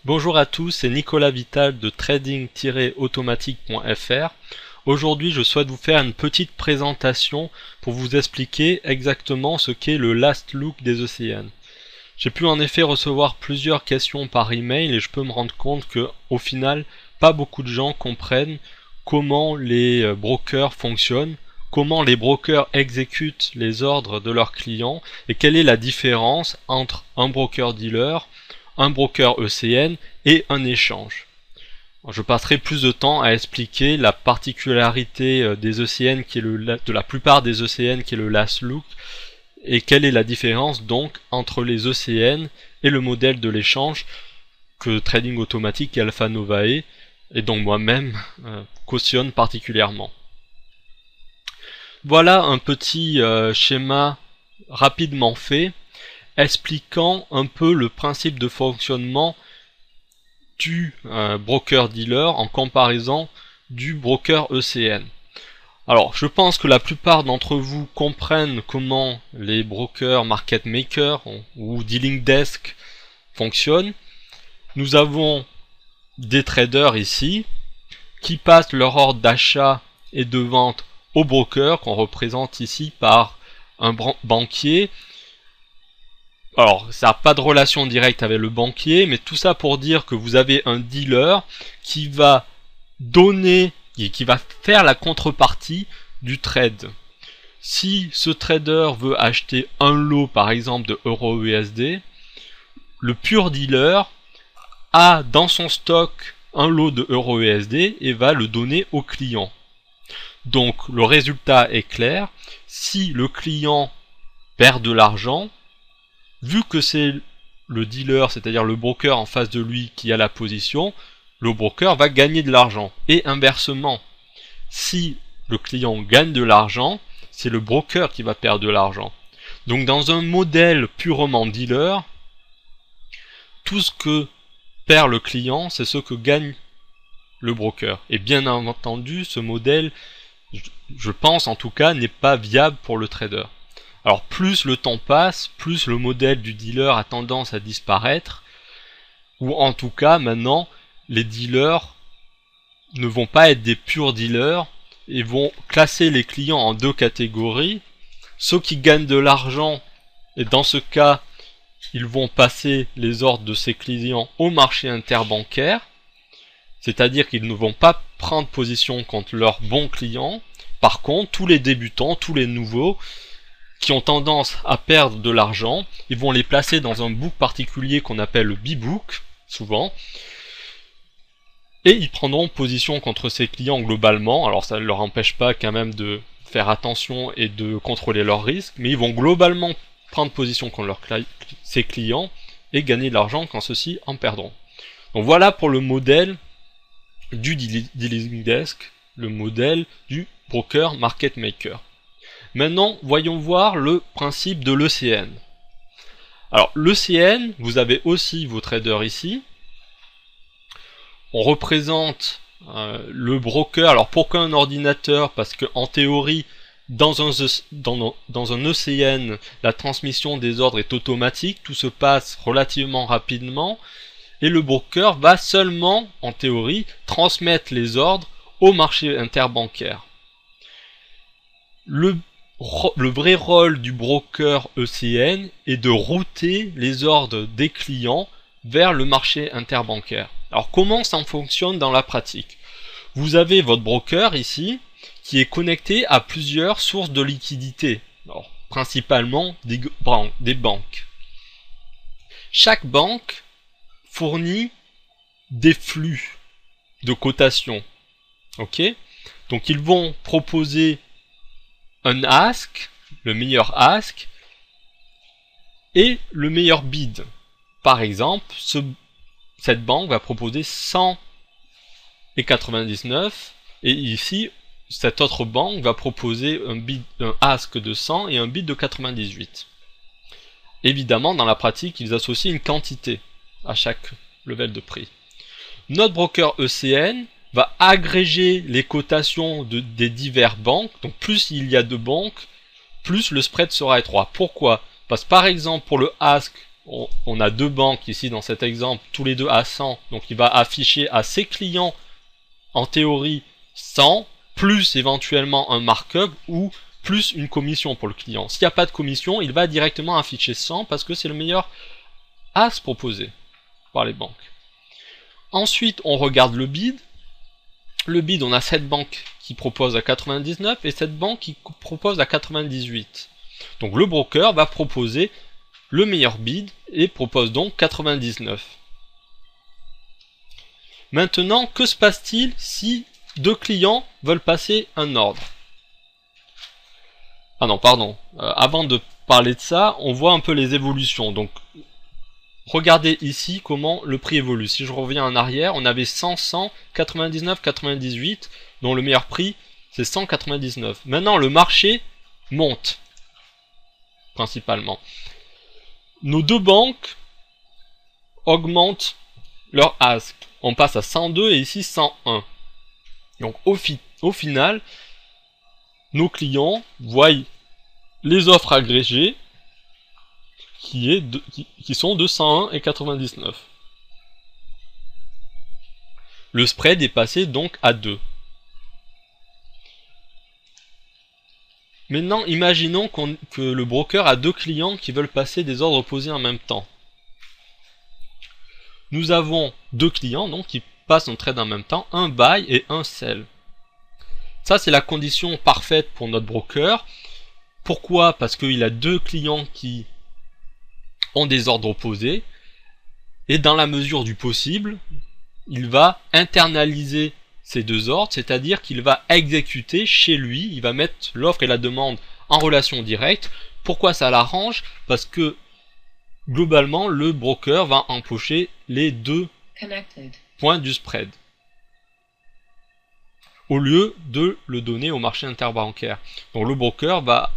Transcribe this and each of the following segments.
Bonjour à tous, c'est Nicolas Vital de trading-automatique.fr. Aujourd'hui, je souhaite vous faire une petite présentation pour vous expliquer exactement ce qu'est le Last Look des ECN. J'ai pu en effet recevoir plusieurs questions par email et je peux me rendre compte que, au final, pas beaucoup de gens comprennent comment les brokers fonctionnent, comment les brokers exécutent les ordres de leurs clients et quelle est la différence entre un broker-dealer, un broker ECN et un échange. Je passerai plus de temps à expliquer la particularité des ECN de la plupart des ECN qui est le last look et quelle est la différence donc entre les ECN et le modèle de l'échange que Trading Automatique et Alpha Novae et donc moi-même cautionne particulièrement. Voilà un petit schéma rapidement fait expliquant un peu le principe de fonctionnement du broker-dealer en comparaison du broker ECN. Alors, je pense que la plupart d'entre vous comprennent comment les brokers market makers ou dealing desk fonctionnent. Nous avons des traders ici qui passent leur ordre d'achat et de vente au broker qu'on représente ici par un banquier. Alors, ça n'a pas de relation directe avec le banquier, mais tout ça pour dire que vous avez un dealer qui va donner et qui va faire la contrepartie du trade. Si ce trader veut acheter un lot par exemple de EURUSD, le pure dealer a dans son stock un lot de EURUSD et va le donner au client. Donc le résultat est clair, si le client perd de l'argent, vu que c'est le dealer, c'est-à-dire le broker en face de lui qui a la position, le broker va gagner de l'argent. Et inversement, si le client gagne de l'argent, c'est le broker qui va perdre de l'argent. Donc dans un modèle purement dealer, tout ce que perd le client, c'est ce que gagne le broker. Et bien entendu, ce modèle, je pense en tout cas, n'est pas viable pour le trader. Alors plus le temps passe, plus le modèle du dealer a tendance à disparaître, ou en tout cas maintenant les dealers ne vont pas être des purs dealers et vont classer les clients en deux catégories. Ceux qui gagnent de l'argent, et dans ce cas ils vont passer les ordres de ces clients au marché interbancaire, c'est-à-dire qu'ils ne vont pas prendre position contre leurs bons clients. Par contre, tous les débutants, tous les nouveaux qui ont tendance à perdre de l'argent, ils vont les placer dans un book particulier qu'on appelle le B-book, souvent, et ils prendront position contre ces clients globalement. Alors ça ne leur empêche pas quand même de faire attention et de contrôler leurs risques, mais ils vont globalement prendre position contre ces clients et gagner de l'argent quand ceux-ci en perdront. Donc voilà pour le modèle du dealing desk, le modèle du broker market maker. Maintenant, voyons voir le principe de l'ECN. Alors, l'ECN, vous avez aussi vos traders ici. On représente le broker. Alors, pourquoi un ordinateur? Parce que en théorie, dans un ECN, la transmission des ordres est automatique. Tout se passe relativement rapidement. Et le broker va seulement, en théorie, transmettre les ordres au marché interbancaire. Le vrai rôle du broker ECN est de router les ordres des clients vers le marché interbancaire. Alors comment ça fonctionne dans la pratique? Vous avez votre broker ici qui est connecté à plusieurs sources de liquidité, alors, principalement des banques. Chaque banque fournit des flux de cotation. Ok? Donc ils vont proposer un ask, le meilleur ask, et le meilleur bid. Par exemple, cette banque va proposer 100,99 et ici, cette autre banque va proposer un ask de 100 et un bid de 98. Évidemment, dans la pratique, ils associent une quantité à chaque level de prix. Notre broker ECN va agréger les cotations des divers banques. Donc plus il y a de banques, plus le spread sera étroit. Pourquoi? Parce que par exemple pour le ask on a deux banques ici dans cet exemple, tous les deux à 100, donc il va afficher à ses clients en théorie 100, plus éventuellement un markup ou plus une commission pour le client. S'il n'y a pas de commission, il va directement afficher 100 parce que c'est le meilleur as proposé par les banques. Ensuite, on regarde le bid. Le bid, on a cette banque qui propose à 99 et cette banque qui propose à 98. Donc le broker va proposer le meilleur bid et propose donc 99. Maintenant, que se passe-t-il si deux clients veulent passer un ordre? Ah non, pardon. Avant de parler de ça, on voit un peu les évolutions. Donc, regardez ici comment le prix évolue. Si je reviens en arrière, on avait 100, 100, 99, 98, dont le meilleur prix, c'est 199. Maintenant, le marché monte, principalement. Nos deux banques augmentent leur ask. On passe à 102 et ici 101. Donc au final, nos clients voient les offres agrégées qui sont de 101 et 99. Le spread est passé donc à 2. Maintenant, imaginons que le broker a deux clients qui veulent passer des ordres opposés en même temps. Nous avons deux clients donc qui passent un trade en même temps, un buy et un sell. Ça, c'est la condition parfaite pour notre broker. Pourquoi? Parce qu'il a deux clients qui ont des ordres opposés. Et dans la mesure du possible, il va internaliser ces deux ordres, c'est-à-dire qu'il va exécuter chez lui, il va mettre l'offre et la demande en relation directe. Pourquoi ça l'arrange? Parce que globalement, le broker va empocher les deux points du spread, au lieu de le donner au marché interbancaire. Donc le broker va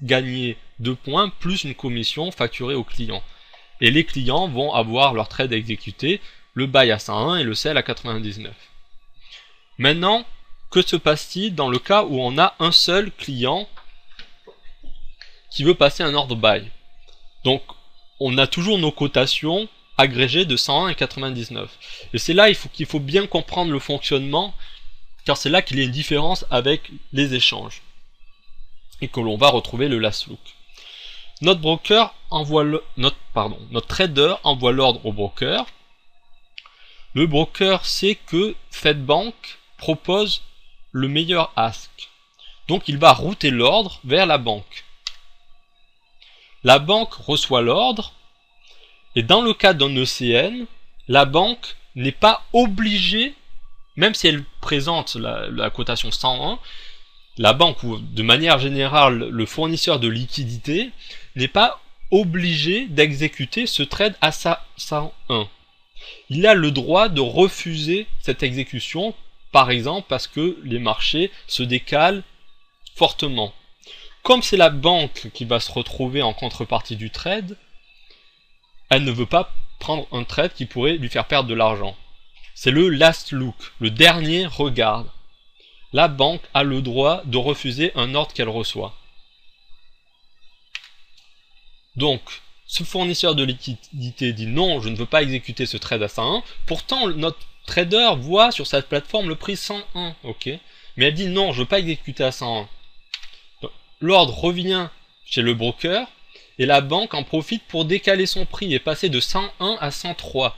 gagner 2 points plus une commission facturée aux clients. Et les clients vont avoir leur trade exécuté, le buy à 101 et le sell à 99. Maintenant, que se passe-t-il dans le cas où on a un seul client qui veut passer un ordre buy? Donc, on a toujours nos cotations agrégées de 101 et 99. Et c'est là qu'il faut bien comprendre le fonctionnement, car c'est là qu'il y a une différence avec les échanges. Et que l'on va retrouver le last look. Notre trader envoie l'ordre au broker. Le broker sait que cette banque propose le meilleur ask. Donc il va router l'ordre vers la banque. La banque reçoit l'ordre, et dans le cas d'un ECN, la banque n'est pas obligée, même si elle présente la cotation 101, la banque ou de manière générale le fournisseur de liquidité n'est pas obligé d'exécuter ce trade à 101. Il a le droit de refuser cette exécution, par exemple parce que les marchés se décalent fortement. Comme c'est la banque qui va se retrouver en contrepartie du trade, elle ne veut pas prendre un trade qui pourrait lui faire perdre de l'argent. C'est le last look, le dernier regard. La banque a le droit de refuser un ordre qu'elle reçoit. Donc, ce fournisseur de liquidité dit non, je ne veux pas exécuter ce trade à 101. Pourtant, notre trader voit sur cette plateforme le prix 101, ok. Mais elle dit non, je ne veux pas exécuter à 101. L'ordre revient chez le broker et la banque en profite pour décaler son prix et passer de 101 à 103.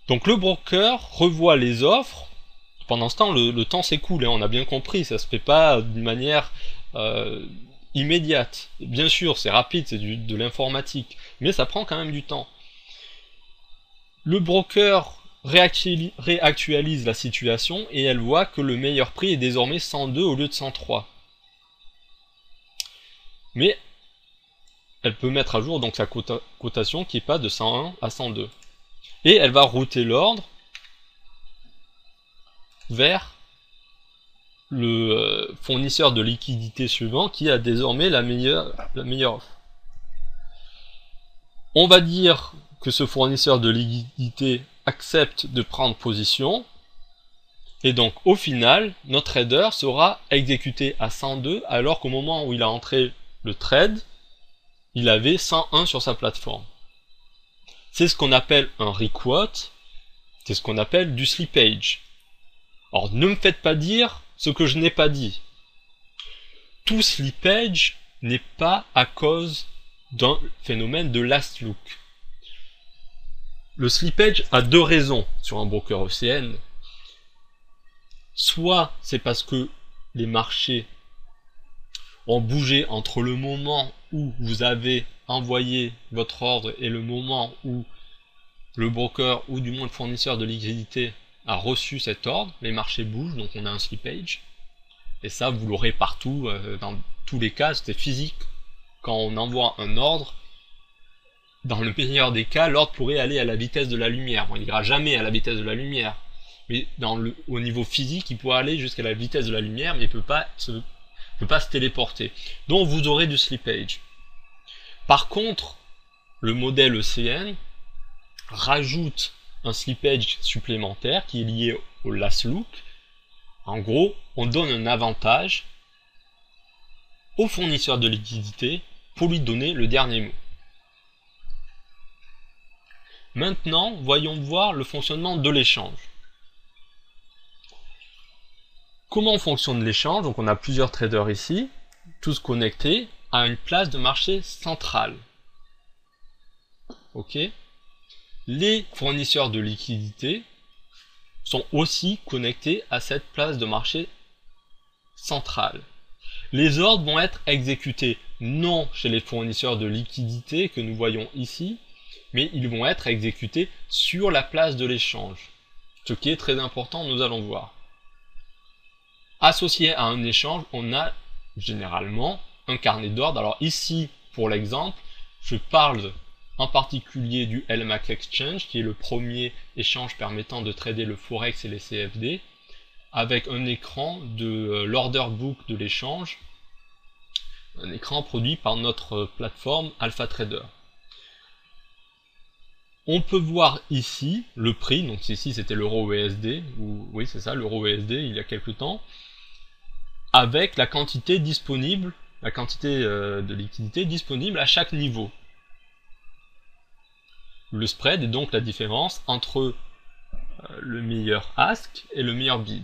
Donc le broker revoit les offres. Pendant ce temps, le temps s'écoule, on a bien compris, ça se fait pas d'une manière immédiate. Bien sûr, c'est rapide, c'est de l'informatique, mais ça prend quand même du temps. Le broker réactualise la situation et elle voit que le meilleur prix est désormais 102 au lieu de 103. Mais elle peut mettre à jour donc sa cotation qui est pas de 101 à 102. Et elle va router l'ordre vers le fournisseur de liquidité suivant qui a désormais la meilleure offre. On va dire que ce fournisseur de liquidité accepte de prendre position et donc au final notre trader sera exécuté à 102 alors qu'au moment où il a entré le trade il avait 101 sur sa plateforme. C'est ce qu'on appelle un requote, c'est ce qu'on appelle du slippage. Alors ne me faites pas dire ce que je n'ai pas dit. Tout slippage n'est pas à cause d'un phénomène de last look. Le slippage a deux raisons sur un broker ECN. Soit c'est parce que les marchés ont bougé entre le moment où vous avez envoyé votre ordre et le moment où le broker ou du moins le fournisseur de liquidité a reçu cet ordre, les marchés bougent, donc on a un slippage. Et ça, vous l'aurez partout, dans tous les cas, c'est physique. Quand on envoie un ordre, dans le meilleur des cas, l'ordre pourrait aller à la vitesse de la lumière. Bon, il n'ira jamais à la vitesse de la lumière, mais au niveau physique, il pourrait aller jusqu'à la vitesse de la lumière, mais il ne peut pas se téléporter. Donc vous aurez du slippage. Par contre, le modèle ECN rajoute un slippage supplémentaire qui est lié au last look. En gros, on donne un avantage au fournisseur de liquidité pour lui donner le dernier mot. Maintenant, voyons voir le fonctionnement de l'échange. Comment fonctionne l'échange? Donc on a plusieurs traders ici, tous connectés à une place de marché centrale. Ok. Les fournisseurs de liquidités sont aussi connectés à cette place de marché centrale. Les ordres vont être exécutés non chez les fournisseurs de liquidités que nous voyons ici, mais ils vont être exécutés sur la place de l'échange. Ce qui est très important, nous allons voir. Associé à un échange, on a généralement un carnet d'ordre. Alors ici, pour l'exemple, je parle en particulier du LMAX Exchange, qui est le premier échange permettant de trader le Forex et les CFD, avec un écran de l'order book de l'échange, un écran produit par notre plateforme AlphaTrader. On peut voir ici le prix, donc ici c'était l'euro USD, oui c'est ça, l'euro USD il y a quelques temps, avec la quantité disponible, la quantité de liquidité disponible à chaque niveau. Le spread est donc la différence entre le meilleur ask et le meilleur bid.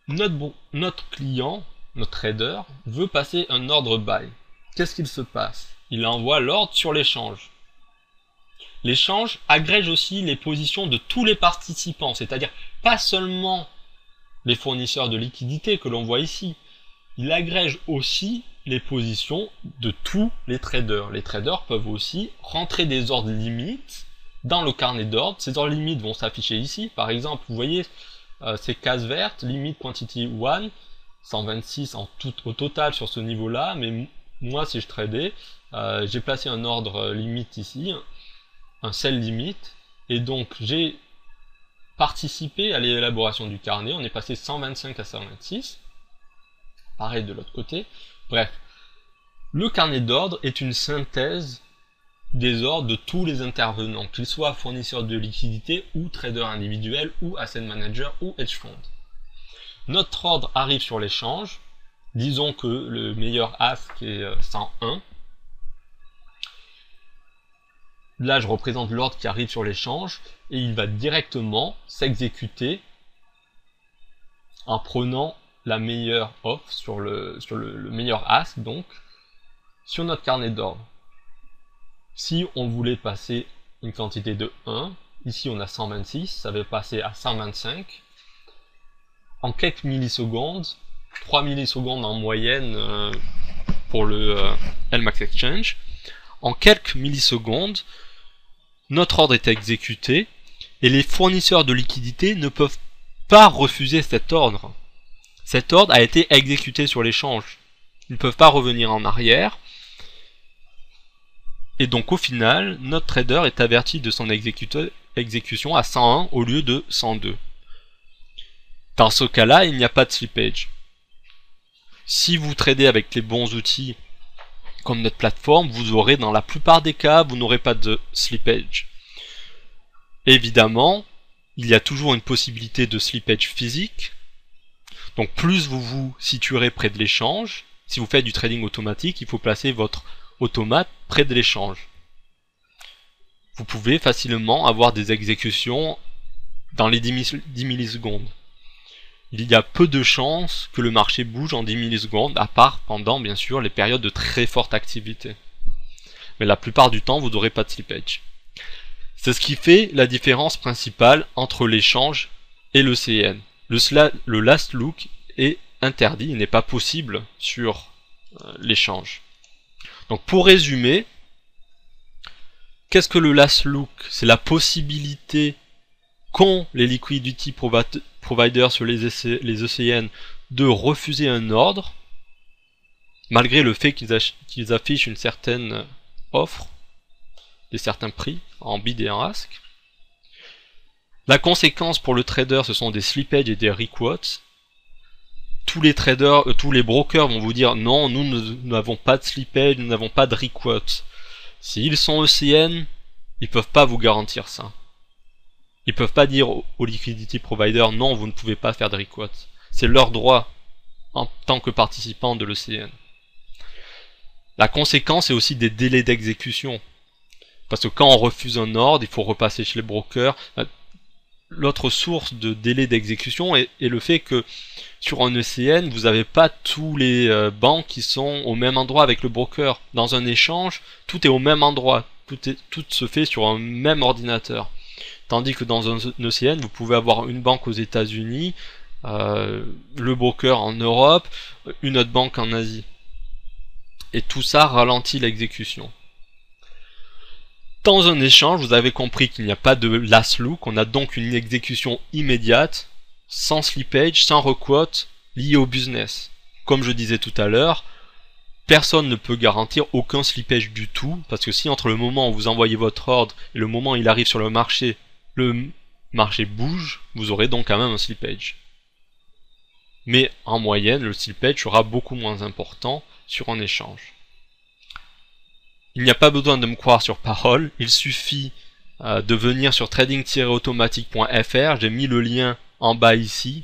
Notre client, notre trader, veut passer un ordre buy. Qu'est-ce qu'il se passe? Il envoie l'ordre sur l'échange. L'échange agrège aussi les positions de tous les participants, c'est-à-dire pas seulement les fournisseurs de liquidités que l'on voit ici, il agrège aussi les positions de tous les traders. Les traders peuvent aussi rentrer des ordres limites dans le carnet d'ordre. Ces ordres limites vont s'afficher ici. Par exemple, vous voyez ces cases vertes, limit quantity 1, 126 au total sur ce niveau-là, mais moi si je tradais, j'ai placé un ordre limite ici, un sell limit, et donc j'ai participé à l'élaboration du carnet. On est passé 125 à 126. Pareil de l'autre côté. Bref, le carnet d'ordre est une synthèse des ordres de tous les intervenants, qu'ils soient fournisseurs de liquidités ou traders individuels ou asset manager ou hedge fund. Notre ordre arrive sur l'échange. Disons que le meilleur ask est 101. Là, je représente l'ordre qui arrive sur l'échange et il va directement s'exécuter en prenant la meilleure offre sur le meilleur ask, donc sur notre carnet d'ordre. Si on voulait passer une quantité de 1, ici on a 126, ça va passer à 125. En quelques millisecondes, 3 millisecondes en moyenne pour le LMAX Exchange, en quelques millisecondes, notre ordre est exécuté et les fournisseurs de liquidités ne peuvent pas refuser cet ordre. Cet ordre a été exécuté sur l'échange. Ils ne peuvent pas revenir en arrière. Et donc au final, notre trader est averti de son exécution à 101 au lieu de 102. Dans ce cas-là, il n'y a pas de slippage. Si vous tradez avec les bons outils comme notre plateforme, vous aurez dans la plupart des cas, vous n'aurez pas de slippage. Évidemment, il y a toujours une possibilité de slippage physique. Donc plus vous vous situerez près de l'échange, si vous faites du trading automatique, il faut placer votre automate près de l'échange. Vous pouvez facilement avoir des exécutions dans les 10 millisecondes. Il y a peu de chances que le marché bouge en 10 millisecondes, à part pendant bien sûr les périodes de très forte activité. Mais la plupart du temps, vous n'aurez pas de slippage. C'est ce qui fait la différence principale entre l'échange et le CN. Le last look est interdit, il n'est pas possible sur l'échange. Donc pour résumer, qu'est-ce que le last look? C'est la possibilité qu'ont les liquidity providers sur les ECN de refuser un ordre, malgré le fait qu'ils affichent une certaine offre, des certains prix en bid et en ask. La conséquence pour le trader, ce sont des slippages et des requotes. Tous les traders, tous les brokers vont vous dire non, nous n'avons pas de slippage, nous n'avons pas de requotes. S'ils sont ECN, ils peuvent pas vous garantir ça. Ils peuvent pas dire aux liquidity providers non, vous ne pouvez pas faire de requotes. C'est leur droit en tant que participant de l'ECN. La conséquence est aussi des délais d'exécution. Parce que quand on refuse un ordre, il faut repasser chez les brokers. L'autre source de délai d'exécution est le fait que sur un ECN, vous n'avez pas tous les banques qui sont au même endroit avec le broker. Dans un échange, tout est au même endroit. Tout se fait sur un même ordinateur. Tandis que dans un ECN, vous pouvez avoir une banque aux États-Unis, le broker en Europe, une autre banque en Asie. Et tout ça ralentit l'exécution. Dans un échange, vous avez compris qu'il n'y a pas de last look, on a donc une exécution immédiate, sans slippage, sans requote, liée au business. Comme je disais tout à l'heure, personne ne peut garantir aucun slippage du tout, parce que si entre le moment où vous envoyez votre ordre et le moment où il arrive sur le marché bouge, vous aurez donc quand même un slippage. Mais en moyenne, le slippage sera beaucoup moins important sur un échange. Il n'y a pas besoin de me croire sur parole, il suffit de venir sur trading-automatique.fr, j'ai mis le lien en bas ici.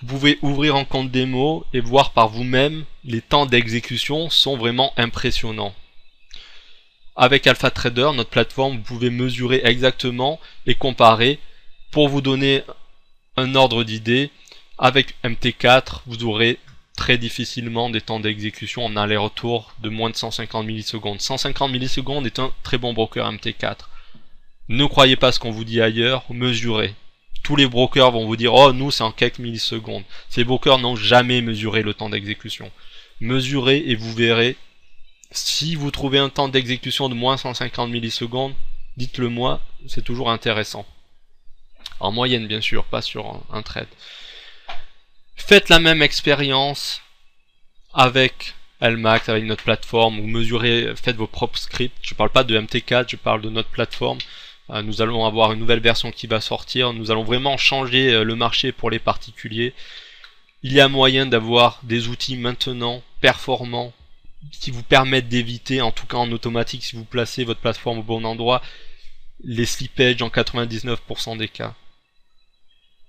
Vous pouvez ouvrir un compte démo et voir par vous-même, les temps d'exécution sont vraiment impressionnants. Avec AlphaTrader, notre plateforme, vous pouvez mesurer exactement et comparer pour vous donner un ordre d'idée. Avec MT4, vous aurez très difficilement des temps d'exécution en aller-retour de moins de 150 millisecondes. 150 millisecondes est un très bon broker MT4. Ne croyez pas ce qu'on vous dit ailleurs, mesurez. Tous les brokers vont vous dire « Oh, nous, c'est en quelques millisecondes ». Ces brokers n'ont jamais mesuré le temps d'exécution. Mesurez et vous verrez. Si vous trouvez un temps d'exécution de moins 150 millisecondes, dites-le moi, c'est toujours intéressant. En moyenne, bien sûr, pas sur un trade. Faites la même expérience avec LMAX, avec notre plateforme, vous mesurez, faites vos propres scripts. Je ne parle pas de MT4, je parle de notre plateforme. Nous allons avoir une nouvelle version qui va sortir. Nous allons vraiment changer le marché pour les particuliers. Il y a moyen d'avoir des outils maintenant performants qui vous permettent d'éviter, en tout cas en automatique, si vous placez votre plateforme au bon endroit, les slippages en 99% des cas.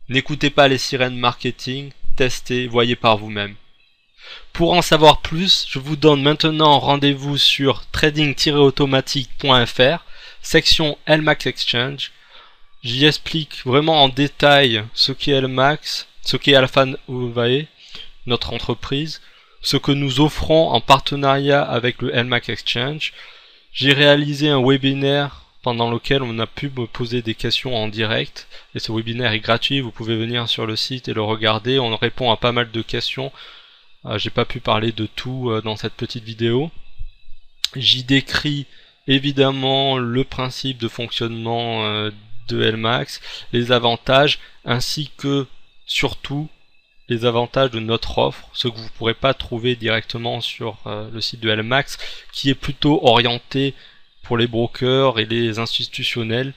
N'écoutez pas les sirènes marketing, testez, voyez par vous-même. Pour en savoir plus, je vous donne maintenant rendez-vous sur trading-automatique.fr, section LMAX Exchange. J'y explique vraiment en détail ce qu'est LMAX, ce qu'est Alpha Novae, notre entreprise, ce que nous offrons en partenariat avec le LMAX Exchange. J'ai réalisé un webinaire pendant lequel on a pu me poser des questions en direct, et ce webinaire est gratuit, vous pouvez venir sur le site et le regarder, on répond à pas mal de questions. J'ai pas pu parler de tout dans cette petite vidéo. J'y décris évidemment le principe de fonctionnement de LMAX, les avantages, ainsi que surtout les avantages de notre offre, ce que vous ne pourrez pas trouver directement sur le site de LMAX, qui est plutôt orienté pour les brokers et les institutionnels.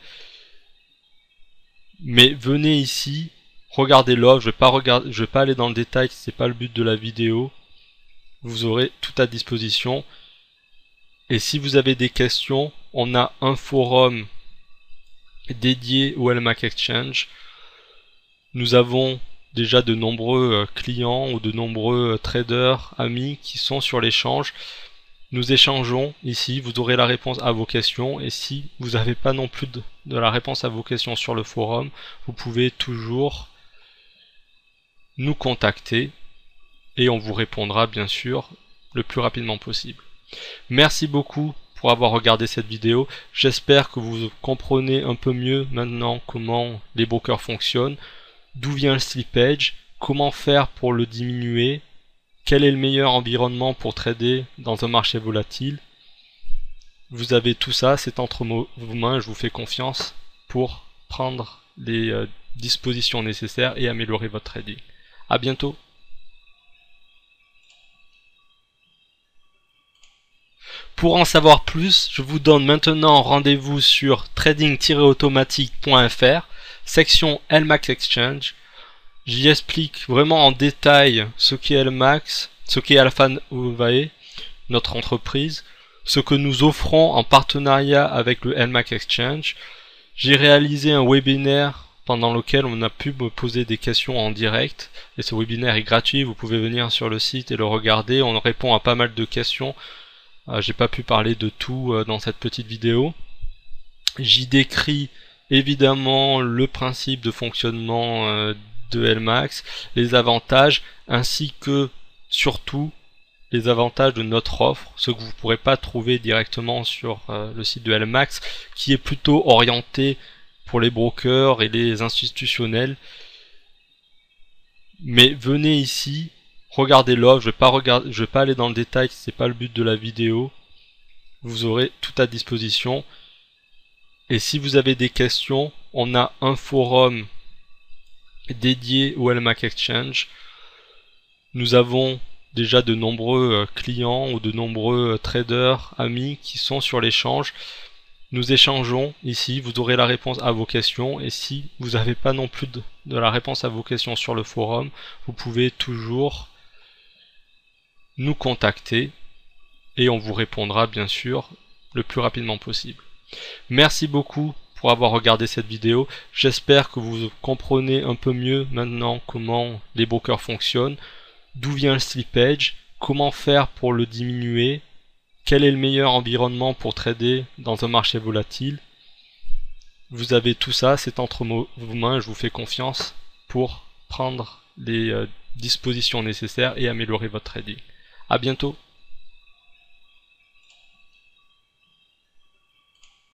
Mais venez ici, regardez l'offre, je vais pas aller dans le détail, c'est pas le but de la vidéo. Vous aurez tout à disposition. Et si vous avez des questions, on a un forum dédié au LMAX Exchange. Nous avons déjà de nombreux clients ou de nombreux traders, amis qui sont sur l'échange. Nous échangeons ici, vous aurez la réponse à vos questions, et si vous n'avez pas non plus de la réponse à vos questions sur le forum, vous pouvez toujours nous contacter et on vous répondra bien sûr le plus rapidement possible. Merci beaucoup pour avoir regardé cette vidéo. J'espère que vous comprenez un peu mieux maintenant comment les brokers fonctionnent, d'où vient le slippage, comment faire pour le diminuer, quel est le meilleur environnement pour trader dans un marché volatile. Vous avez tout ça, c'est entre vos mains, je vous fais confiance pour prendre les dispositions nécessaires et améliorer votre trading. À bientôt. Pour en savoir plus, je vous donne maintenant rendez-vous sur trading-automatique.fr, section LMAX Exchange. J'y explique vraiment en détail ce qu'est LMAX, ce qu'est Alpha Novae, notre entreprise, ce que nous offrons en partenariat avec le LMAX Exchange. J'ai réalisé un webinaire pendant lequel on a pu me poser des questions en direct, et ce webinaire est gratuit, vous pouvez venir sur le site et le regarder, on répond à pas mal de questions. J'ai pas pu parler de tout dans cette petite vidéo. J'y décris évidemment le principe de fonctionnement de LMAX, les avantages, ainsi que surtout les avantages de notre offre, ce que vous ne pourrez pas trouver directement sur le site de LMAX, qui est plutôt orienté pour les brokers et les institutionnels. Mais venez ici, regardez l'offre, je vais pas aller dans le détail, c'est pas le but de la vidéo. Vous aurez tout à disposition. Et si vous avez des questions, on a un forum dédié au LMAX Exchange. Nous avons déjà de nombreux clients ou de nombreux traders, amis qui sont sur l'échange. Nous échangeons ici, vous aurez la réponse à vos questions, et si vous n'avez pas non plus de la réponse à vos questions sur le forum, vous pouvez toujours nous contacter et on vous répondra bien sûr le plus rapidement possible. Merci beaucoup pour avoir regardé cette vidéo. J'espère que vous comprenez un peu mieux maintenant comment les brokers fonctionnent, d'où vient le slippage, comment faire pour le diminuer, quel est le meilleur environnement pour trader dans un marché volatile. Vous avez tout ça, c'est entre vos mains, je vous fais confiance pour prendre les dispositions nécessaires et améliorer votre trading. À bientôt.